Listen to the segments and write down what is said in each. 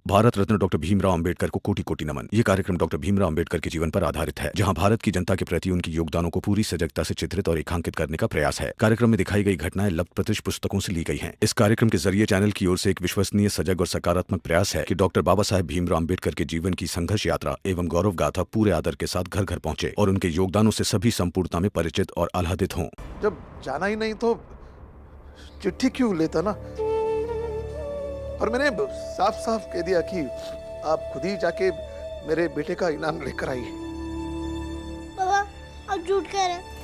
Bharat Ratna doctor Bhimrao Ambedkar को कोटि कोटि नमन। ये कार्यक्रम डॉक्टर भीमराव अंबेडकर के जीवन पर आधारित है, जहां भारत की जनता के प्रति उनके योगदानों को पूरी सजगता से चित्रित और रेखांकित करने का प्रयास है। कार्यक्रम में दिखाई गई घटनाएं लब्ध प्रतिष्ठ पुस्तकों से ली गई हैं। इस कार्यक्रम के जरिए चैनल की ओर से एक विश्वसनीय, सजग और सकारात्मक प्रयास है कि डॉक्टर बाबा साहेब भीमराव अंबेडकर के जीवन की संघर्ष यात्रा एवं गौरव गाथा पूरे आदर के साथ घर घर पहुंचे और उनके योगदानों से सभी संपूर्णता में परिचित और आह्लादित हों। जब जाना ही नहीं तो चिट्ठी क्यों लेता ना? और मैंने साफ साफ कह दिया कि आप खुद ही जाके मेरे बेटे का इनाम लेकर आइए। पापा, आप झूठ कह रहे हैं।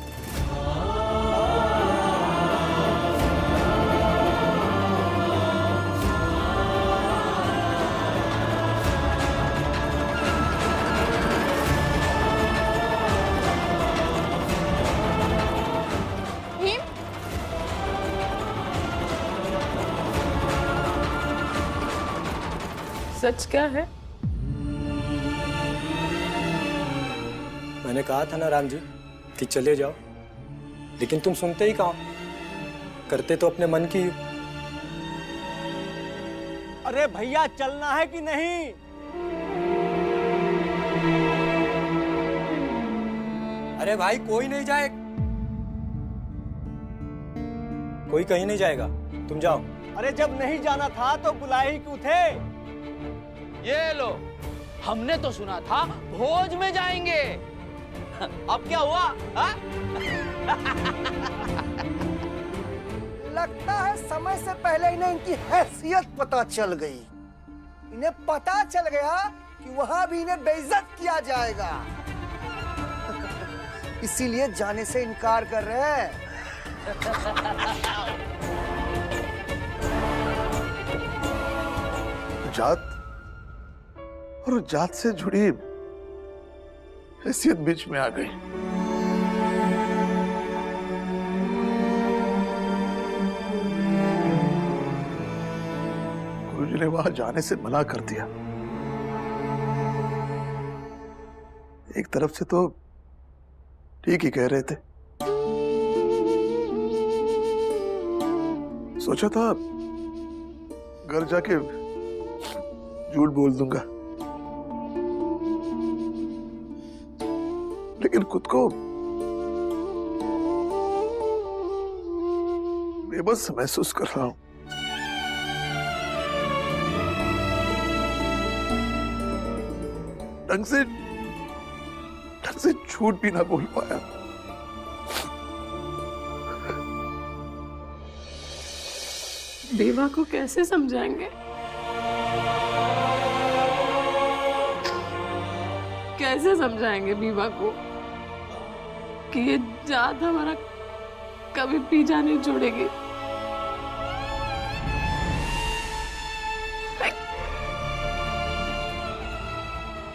सच क्या है? मैंने कहा था ना राम जी कि चले जाओ, लेकिन तुम सुनते ही कहाँ? करते तो अपने मन की ही। अरे भैया, चलना है कि नहीं? अरे भाई, कोई नहीं जाए, कोई कहीं नहीं जाएगा, तुम जाओ। अरे जब नहीं जाना था तो बुलाए ही क्यों थे? ये लो, हमने तो सुना था भोज में जाएंगे। अब क्या हुआ? लगता है समय से पहले इन्हें इनकी हैसियत पता चल गई। इन्हें पता चल गया कि वहां भी इन्हें बेइज्जत किया जाएगा। इसीलिए जाने से इनकार कर रहे हैं। जात और जात से जुड़ी हैसियत बीच में आ गई। गुरुजी ने वहां जाने से मना कर दिया। एक तरफ से तो ठीक ही कह रहे थे। सोचा था घर जाके झूठ बोल दूंगा, लेकिन खुद को बेबस महसूस कर रहा हूं। ढंग से झूठ भी ना बोल पाया। देवा को कैसे समझाएंगे? कैसे समझाएंगे बीवा को कि ये जात हमारा कभी पीछा नहीं छोड़ेगी?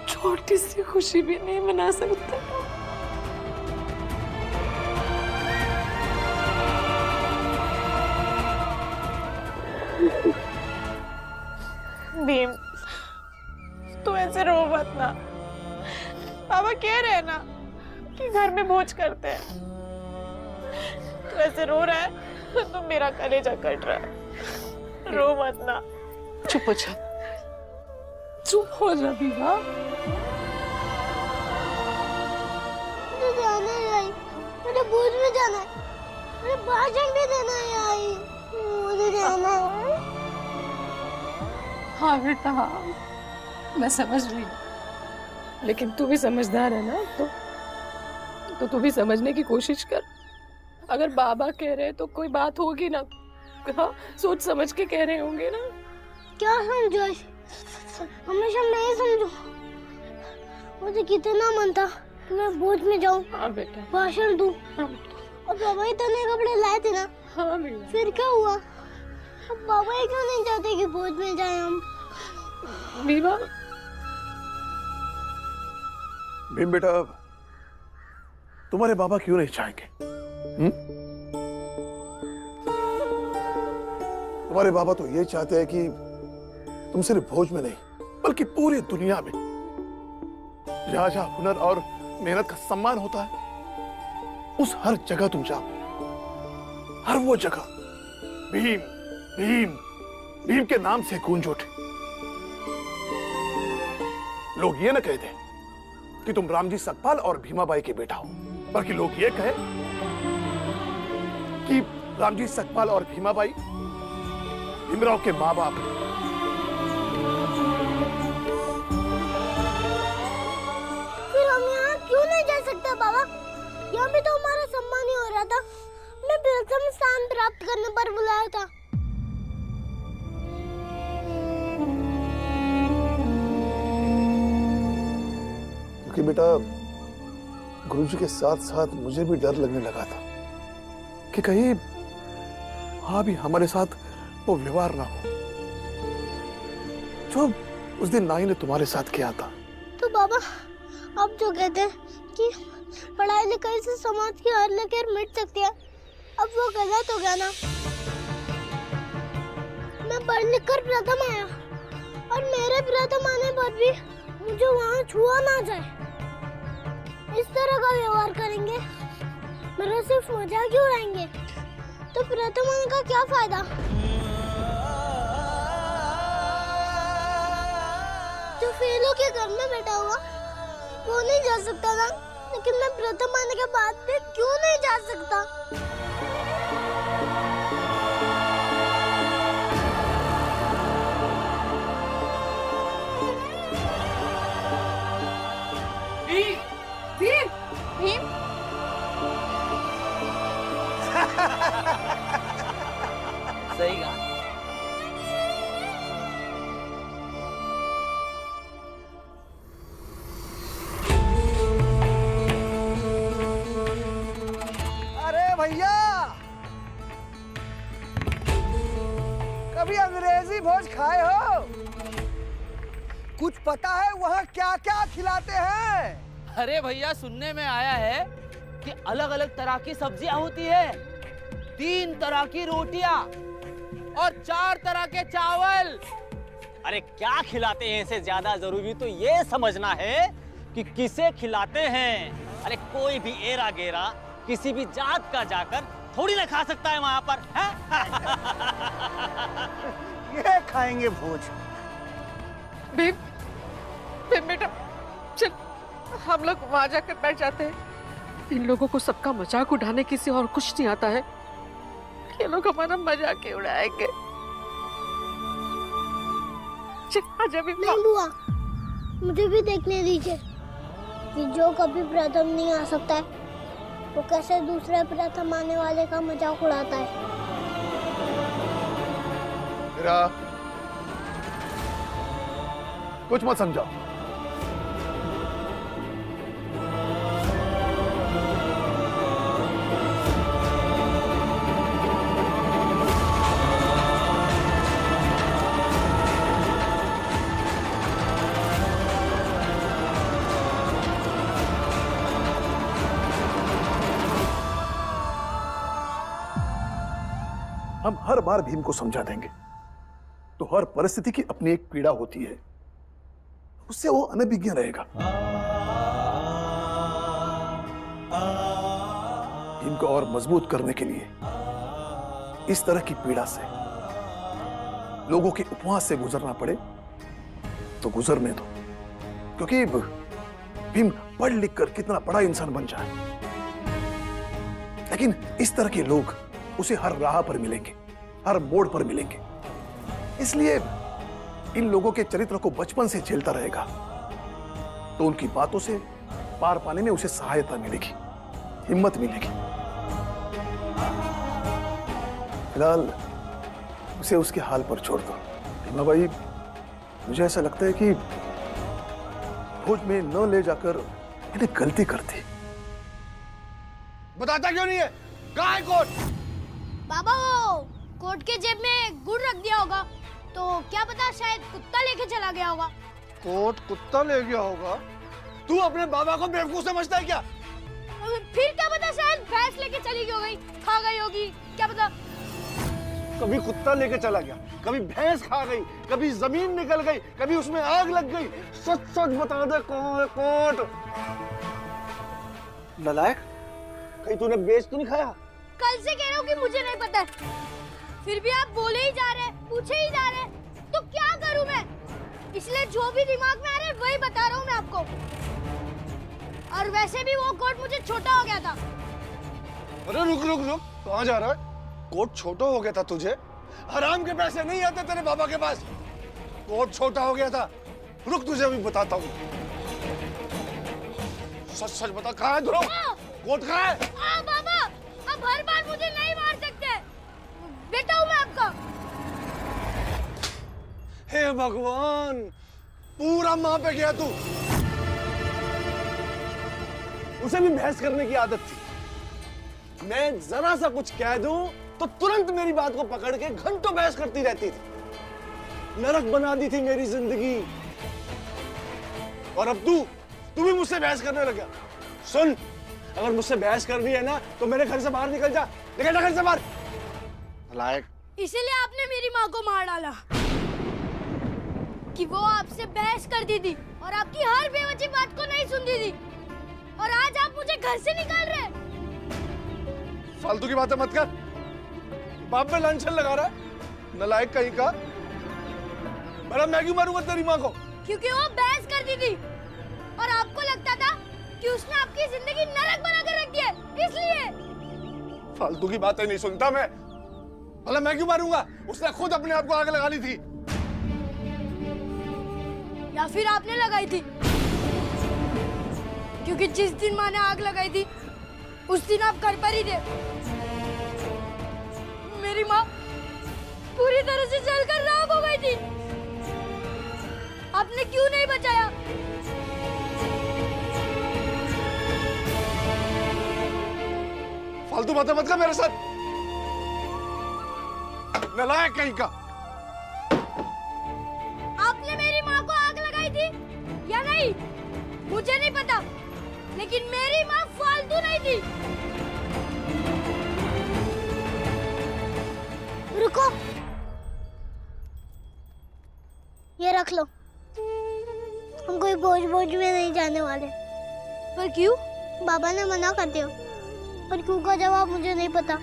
छोटी सी खुशी भी नहीं मना सकते। भीम, तू ऐसे रो मत ना। पापा कह रहे हैं ना कि घर में भोज करते हैं। तू ऐसे रो रहा है तो मेरा कलेजा कट रहा है। रो मत ना। चुप हो जा, चुप हो जा बीवा। मुझे जाना है आई, मुझे भोज में जाना है, मुझे भाषण भी देना है आई, मुझे जाना है। हाँ बेटा, हाँ, मैं समझ रही हूँ, लेकिन तू भी समझदार है ना, तो तू भी समझने की कोशिश कर। अगर बाबा कह रहे तो कोई बात होगी ना। हाँ, सोच समझ के कह रहे होंगे ना। क्या समझो? हमेशा मैं ही समझू। मुझे कितना मन था कि मैं भोज में जाऊं। हाँ बेटा, भाषण दूं। हाँ बेटा। और बाबा ही तो नए कपड़े लाए थे ना। हाँ बेटा। फिर क्या हुआ? अब बाबा ही क्यों नहीं चाहते कि भोज में जाएं हम? बीवा, भीम बेटा, तुम्हारे बाबा क्यों नहीं चाहेंगे? तुम्हारे बाबा तो ये चाहते हैं कि तुम सिर्फ भोज में नहीं, बल्कि पूरी दुनिया में जहां जहां हुनर और मेहनत का सम्मान होता है, उस हर जगह तुम जाओ। हर वो जगह भीम भीम भीम के नाम से गूंज उठे। लोग ये न कहते कि तुम रामजी सकपाल और भीमाबाई के बेटा हो, बल्कि लोग ये कहे कि रामजी सकपाल और भीमाबाई भीमराव के माँ बाप हैं। फिर हम यहाँ क्यों नहीं जा सकते बाबा? यहाँ भी तो हमारा सम्मान ही हो रहा था। मैं प्रथम स्थान प्राप्त करने पर बुलाया था। क्योंकि बेटा गुरुजी के साथ साथ मुझे भी डर लगने लगा था कि कहीं हाँ भी हमारे साथ वो व्यवहार ना हो जो उस दिन नाई ने तुम्हारे साथ किया था। तो बाबा आप जो कहते हैं कि पढ़ाई लिखाई से समाज की हर लकीर मिट सकती है, अब वो गलत हो गया ना। मैं पढ़ लिख कर प्रथम आया और मेरे प्रथम आने पर भी मुझे वहाँ छुआ ना जाए, इस तरह का व्यवहार करेंगे, मेरा सिर्फ मजाक ही उड़ाएंगे, तो प्रथम आने का क्या फायदा? जो फेलों के घर में बैठा हुआ वो नहीं जा सकता ना, लेकिन मैं प्रथम आने के बाद भी क्यों नहीं जा सकता? भीम सही कहा। अरे भैया, कभी अंग्रेजी भोज खाए हो? कुछ पता है वहाँ क्या क्या खिलाते हैं? अरे भैया सुनने में आया है कि अलग अलग तरह की सब्जियां होती है, 3 तरह की रोटियां और 4 तरह के चावल। अरे क्या खिलाते हैं इससे ज्यादा जरूरी तो ये समझना है कि किसे खिलाते हैं। अरे कोई भी एरा गेरा किसी भी जात का जाकर थोड़ी ना खा सकता है वहां पर, है? ये खाएंगे भोज। भीम भीम बेटा चल, हम लोग वहां जाकर बैठ जाते हैं। इन लोगों को सबका मजाक उड़ाने की से और कुछ नहीं आता है। ये लोग हमारा मजाक ही उड़ाएंगे। चल आजा भीम। नहीं बुआ, मुझे भी देखने दीजिए कि जो कभी प्रथम नहीं आ सकता है वो कैसे दूसरे प्रथम आने वाले का मजाक उड़ाता है। मेरा कुछ मत समझाओ। हम हर बार भीम को समझा देंगे तो हर परिस्थिति की अपनी एक पीड़ा होती है, उससे वो अनभिज्ञ रहेगा। भीम को और मजबूत करने के लिए इस तरह की पीड़ा से, लोगों के उपवास से गुजरना पड़े तो गुजरने दो, क्योंकि भीम पढ़ लिख कर कितना बड़ा इंसान बन जाए, लेकिन इस तरह के लोग उसे हर राह पर मिलेंगे, हर मोड़ पर मिलेंगे। इसलिए इन लोगों के चरित्र को बचपन से झेलता रहेगा तो उनकी बातों से पार पाने में उसे सहायता मिलेगी, हिम्मत मिलेगी। फिलहाल उसे उसके हाल पर छोड़ दो। भीमा भाई, मुझे ऐसा लगता है कि फौज में न ले जाकर मैंने गलती कर दी। बताता क्यों नहीं है? कहाँ है कोट? बाबा वो कोट के जेब में गुड़ रख दिया होगा, तो क्या पता शायद कुत्ता लेके चला गया होगा। कोट कुत्ता ले गया होगा? तू अपने बाबा को बेवकूफ समझता है क्या? फिर क्या पता शायद भैंस लेके चली गई होगी, खा गई होगी, क्या पता। कभी कुत्ता लेके चला गया, कभी भैंस खा गई, कभी जमीन निकल गई, कभी उसमें आग लग गई। सच सच बता दे कौन है कोट? नलायक, कहीं तूने बेच तो नहीं खाया? कल से कह रहा हूँ कि मुझे नहीं पता है, फिर भी आप बोले ही जा रहे हैं, पूछे ही जा रहे हैं, तो क्या करूं मैं? इसलिए जो भी दिमाग में आ रहा है वही बता रहा हूँ मैं आपको। और वैसे भी वो कोट मुझे छोटा हो गया था। अरे रुक रुक रुक, कहाँ जा रहा है? कोट छोटा हो गया था तुझे? हराम के पैसे नहीं आते तेरे बाबा के पास। कोट छोटा हो गया था। रुक तुझे अभी बताता हूँ। सच सच बता, कहाँ है ध्रुव? कोट कहाँ है? बाबा, अब हर बार मुझे नहीं मार सकते। बेटा हूँ मैं आपका। हे भगवान, पूरा माँ पे गया तू। उसे भी बहस करने की आदत थी। मैं जरा सा कुछ कह दूं तो तुरंत मेरी बात को पकड़ के घंटों बहस करती रहती थी। नरक बना दी थी मेरी जिंदगी। और अब तू भी मुझसे बहस करने लगा। सुन, अगर मुझसे बहस कर रही है ना तो मेरे घर से बाहर निकल जा। निकल जा घर से बाहर। लायक। इसीलिए आपने मेरी माँ को मार डाला कि वो आपसे बहस करती थी और आपकी हर बेवजह बात को नहीं सुनती थी। और आज आप मुझे घर से निकाल रहे हैं। फालतू की बातें मत कर। बाप में लांछन लगा रहा है, नालायक कहीं का। मैं क्यों मारूंगा तेरी माँ को? क्योंकि वो बहस करती थी और आपको लगता था कि उसने आपकी जिंदगी नरक बना कर रख दिया, इसलिए। फालतू की बातें नहीं सुनता मैं। भला मैं क्यों मारूंगा? उसने खुद अपने आप को आग लगा ली थी। या फिर आपने लगाई थी? क्योंकि जिस दिन माँ ने आग लगाई थी उस दिन आप घर पर ही थे। मेरी माँ पूरी तरह से जलकर राख हो गई थी। आपने क्यों नहीं बचाया? फालतू बातें मत कर मेरे साथ, नालायक कहीं का। आपने मेरी माँ को आग लगाई थी या नहीं मुझे नहीं पता, लेकिन मेरी माँ फालतू नहीं थी। रुको, ये रख लो। हम कोई भोज में नहीं जाने वाले। पर क्यों? बाबा ने मना कर दिया। पर क्यों का जवाब मुझे नहीं पता।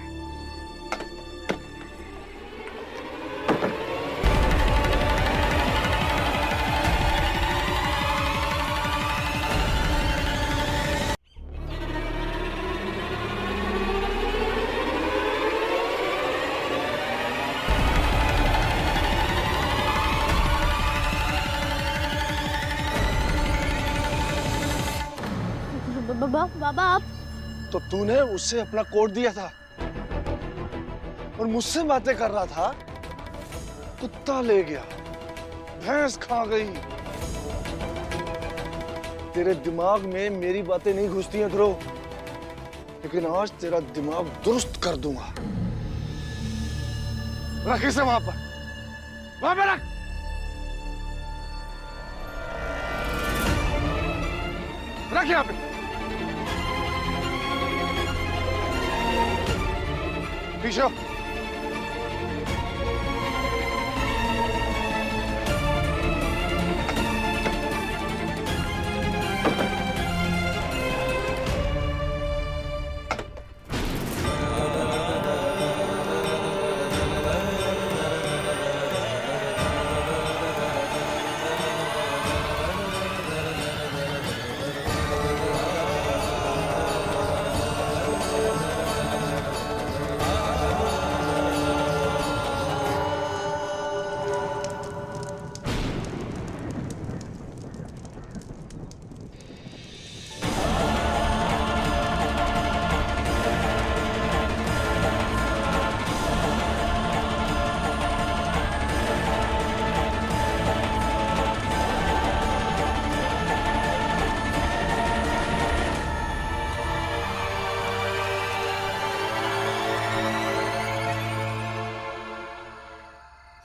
बाबा आप तो तूने उससे अपना कोट दिया था और मुझसे बातें कर रहा था। कुत्ता ले गया, भैंस खा गई। तेरे दिमाग में मेरी बातें नहीं घुसती हैं ध्रुव, लेकिन आज तेरा दिमाग दुरुस्त कर दूंगा। रख इसे वहां पर रख। रख यहाँ पे। पीछे।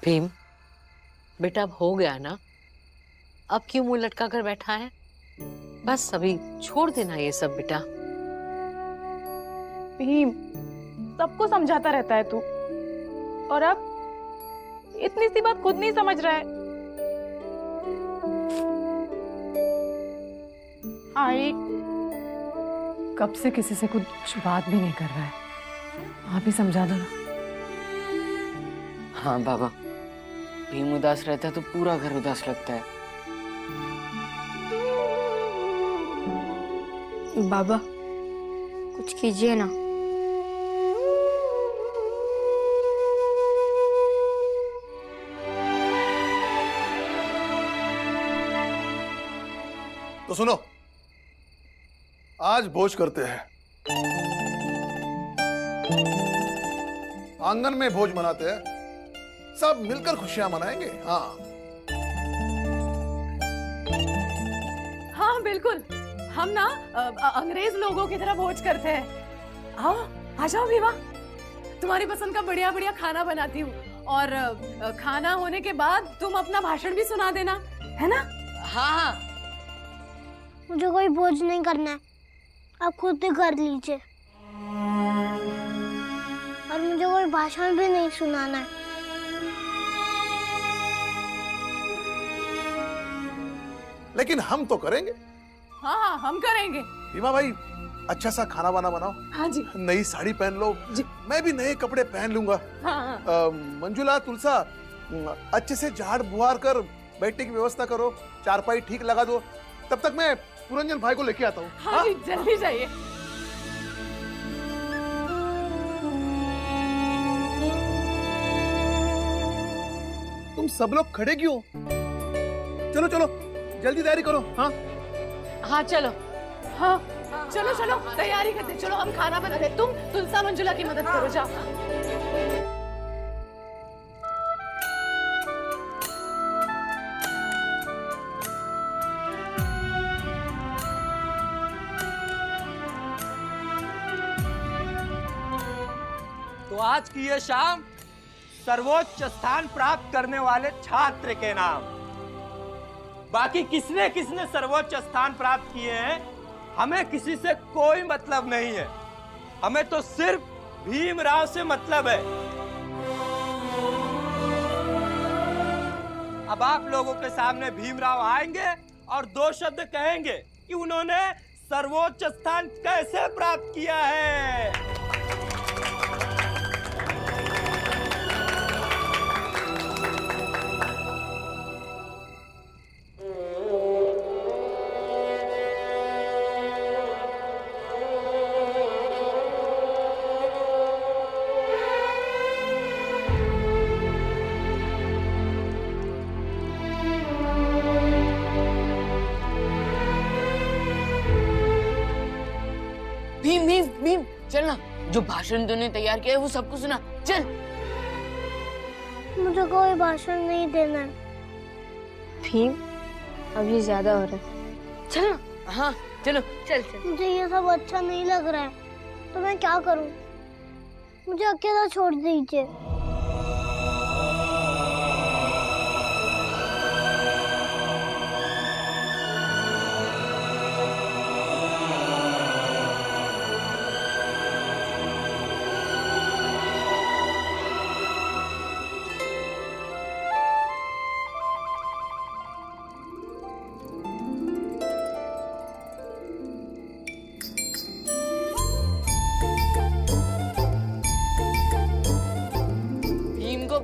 भीम, बेटा अब हो गया ना, अब क्यों मुंह लटका कर बैठा है? बस अभी छोड़ देना ये सब बेटा। भीम, सबको समझाता रहता है तू, और अब इतनी सी बात खुद नहीं समझ रहा है। आई कब से किसी से कुछ बात भी नहीं कर रहा है, आप ही समझा दो ना। हाँ बाबा, भीम उदास रहता है तो पूरा घर उदास लगता है। बाबा कुछ कीजिए ना। तो सुनो, आज भोज करते हैं, आंगन में भोज मनाते हैं, सब मिलकर खुशियां मनाएंगे। हाँ हाँ बिल्कुल, हम ना अंग्रेज लोगों की तरह भोज करते हैं। आओ, आ जाओ भीमा, तुम्हारी पसंद का बढ़िया बढ़िया खाना बनाती हूँ, और खाना होने के बाद तुम अपना भाषण भी सुना देना, है ना? हाँ हाँ। मुझे कोई भोज नहीं करना है, आप खुद ही कर लीजिए, और मुझे कोई भाषण भी नहीं सुनाना है। लेकिन हम तो करेंगे। हाँ हाँ हम करेंगे। भीमा भाई, अच्छा सा खाना वाना बनाओ। हाँ जी। नई साड़ी पहन लो जी। मैं भी नए कपड़े पहन लूंगा। हाँ। मंजुला, तुलसा, अच्छे से झाड़ बुहार कर बैठने की व्यवस्था करो, चारपाई ठीक लगा दो। तब तक मैं पुरंजन भाई को लेके आता हूँ। हाँ जी, जल्दी जाइए। तुम सब लोग खड़े क्यों? चलो चलो जल्दी तैयारी करो। हाँ हाँ चलो। हाँ चलो चलो तैयारी करते, चलो हम खाना बनाते। तुम तुलसा मंजुला की मदद करो, जाओ। तो आज की ये शाम सर्वोच्च स्थान प्राप्त करने वाले छात्र के नाम। बाकी किसने किसने सर्वोच्च स्थान प्राप्त किए हैं, हमें किसी से कोई मतलब नहीं है। हमें तो सिर्फ भीमराव से मतलब है। अब आप लोगों के सामने भीमराव आएंगे और दो शब्द कहेंगे कि उन्होंने सर्वोच्च स्थान कैसे प्राप्त किया है। भीम भीम भीम चल ना, जो भाषण तूने तैयार किया है वो सबको सुना। चल। मुझे कोई भाषण नहीं देना है। भीम अब ये ज्यादा हो रहा है, चल ना। हाँ चलो चल चल। मुझे ये सब अच्छा नहीं लग रहा है, तो मैं क्या करूं? मुझे अकेला छोड़ दीजिए।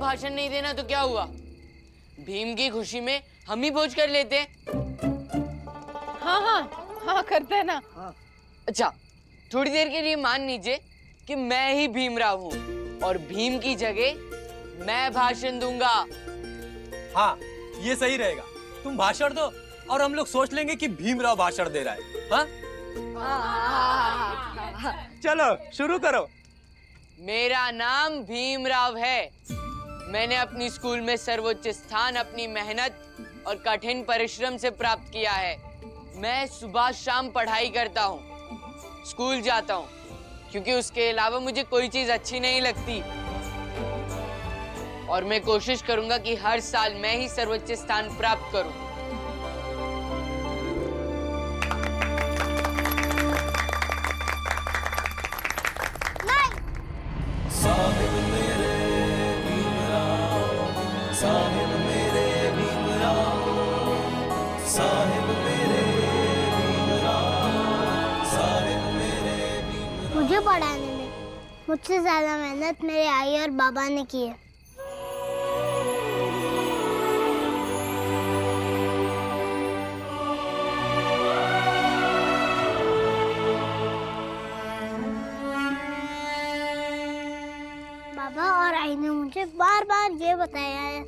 भाषण नहीं देना तो क्या हुआ? भीम की खुशी में हम ही भोज कर लेते हैं। हाँ हाँ हाँ करते हैं ना। अच्छा, थोड़ी देर के लिए मान लीजिए कि मैं ही भीमराव हूँ और भीम की जगह मैं भाषण दूंगा। हाँ ये सही रहेगा, तुम भाषण दो और हम लोग सोच लेंगे कि भीमराव भाषण दे रहा है। हाँ चलो शुरू करो। मेरा नाम भीमराव है। मैंने अपनी स्कूल में सर्वोच्च स्थान अपनी मेहनत और कठिन परिश्रम से प्राप्त किया है। मैं सुबह शाम पढ़ाई करता हूँ, स्कूल जाता हूँ, क्योंकि उसके अलावा मुझे कोई चीज अच्छी नहीं लगती। और मैं कोशिश करूंगा कि हर साल मैं ही सर्वोच्च स्थान प्राप्त करूं। मुझे पढ़ाने में मुझसे ज्यादा मेहनत मेरे आई और बाबा ने की है। मुझे बार बार ये बताया है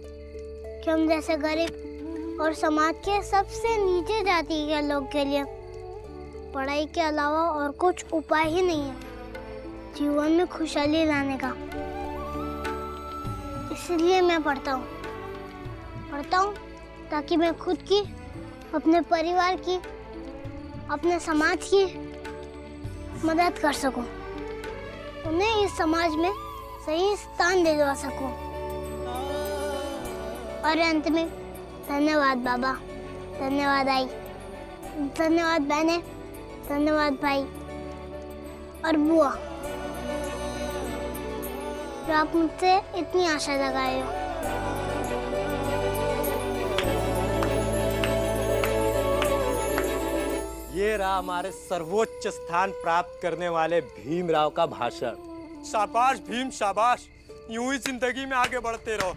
कि हम जैसे गरीब और समाज के सबसे नीचे जाति के लोग के लिए पढ़ाई के अलावा और कुछ उपाय ही नहीं है जीवन में खुशहाली लाने का। इसलिए मैं पढ़ता हूँ ताकि मैं खुद की, अपने परिवार की, अपने समाज की मदद कर सकूं, उन्हें इस समाज में सही स्थान दिलवा सकूं। और अंत में धन्यवाद बाबा, धन्यवाद आई, धन्यवाद बहने, धन्यवाद भाई और बुआ, जो आप मुझसे इतनी आशा लगाए हो। ये रहा हमारे सर्वोच्च स्थान प्राप्त करने वाले भीमराव का भाषण। शाबाश भीम, शाबाश, यूं ही जिंदगी में आगे बढ़ते रहो।